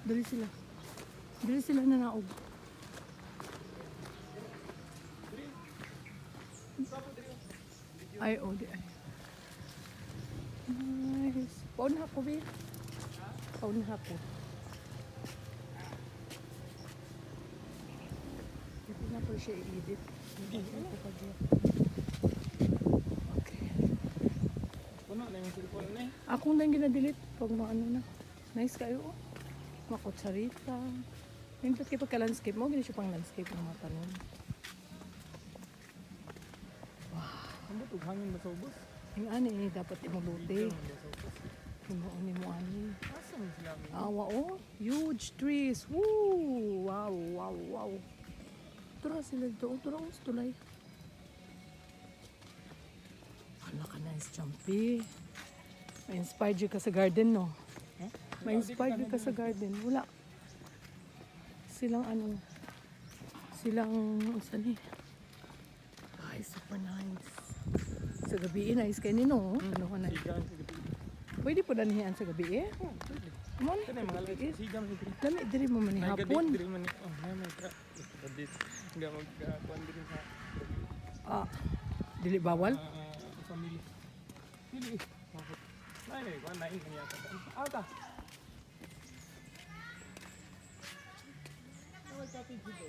Dali sila. Dali sila na naog. Ay, oh, di ay. Nice. Pauna ako, be. Pauna ako. Ito na po siya i-edit. Okay. Akong lang ginadelete pag maano na. Nice kayo, oh. Makutsarita. Yung kayo pagka-landscape mo, ganyan siya pang landscape ng mga tanon. Ano to hangin ba sa ubos? Yung ani, dapat imuluti. Himuon mo ani. Asa mo sila? Awa, oh. Huge trees. Woo! Wow, wow, wow. Tura sila dito. Oh, tura, oh, tulay. Hala ka, nice jumpy. Ma-inspired you ka sa garden, no? Huh? Ma-inspired you ka sa garden. Wala. Silang ano. Silang, saan eh? Ay, super nice. Sa gabi, nice kayo nino. Ano ka nice? Sigang sa gabi. Pwede po na niyan sa gabi eh. Come on. Kana mga lagi sigang sa gabi. Lami, diri mo man ni hapon. Diri man ni. Oh, may tra. Badit. Nga magkuan diri sa Ah, dili bawal? family. Dili. Bakit? Nay, kuan nain kaniya ta. Alta. Ano ka dito?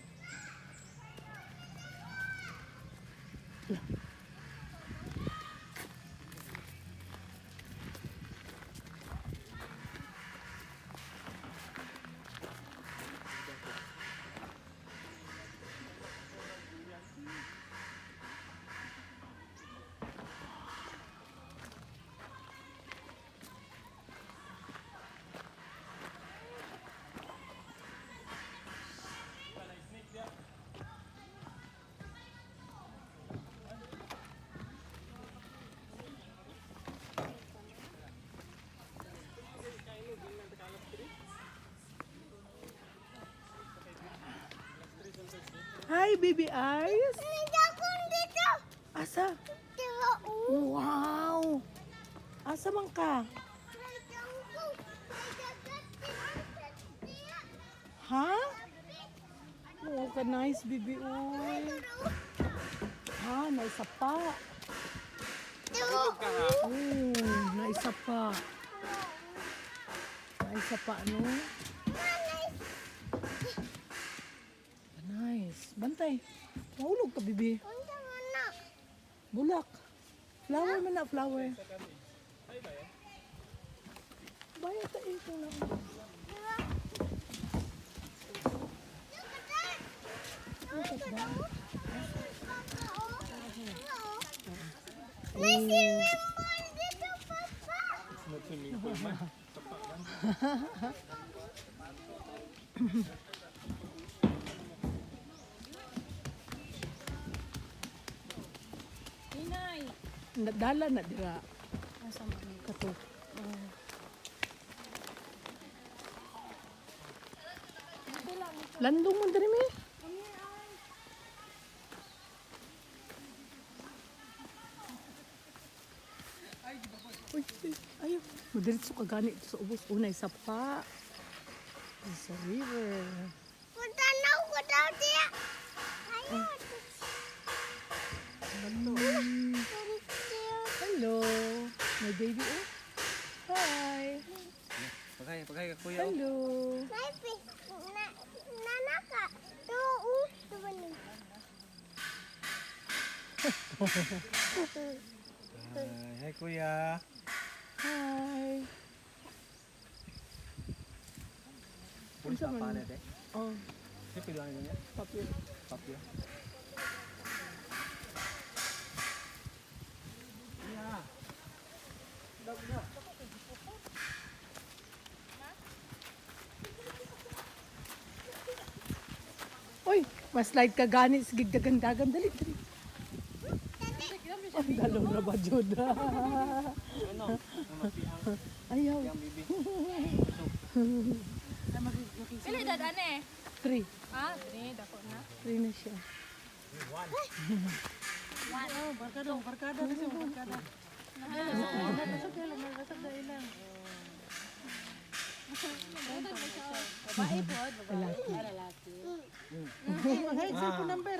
Hi, baby eyes. Nagakon dito. Asa? Diba, Wow. Asa man ka? Ha? Oh, ka nice, baby. Uy. Ha, nice pa. Oh, nice pa. Nice pa, ano? Nice. Bantay. Mahulog ka, bibi. Bulak. Flower man na, flower. Baya ta ito lang. May swimming pool dito, Papa. Not swimming pool man. Tapak lang. Dala na dira. Kato. Landong mo diri mi. Uy, ayo. Madiretso ka gani sa ubos. Unay sapa. Sa river. Punta na ako daw diya. Ayaw. Hello. My baby, oh. Hi. Pagay ka kuya. Hello. Maybe. Nanaka. Tuo. Tuwa ni. Hi kuya. Hi. Pulis pa pala de. Oh, Siya piluan niya. papel. Papya. Uy, mas light ka gani. Sige, dagan-dagan. Dali, dali. Ang dalaw na ba, Juda? Ano? Ayaw. Yang bibi. Pili dad ane. 3. Ah, ini dako na. 3 na siya. Barkada kasi barkada. Babae po, Lalaki. lalaki. Hey, cellphone number.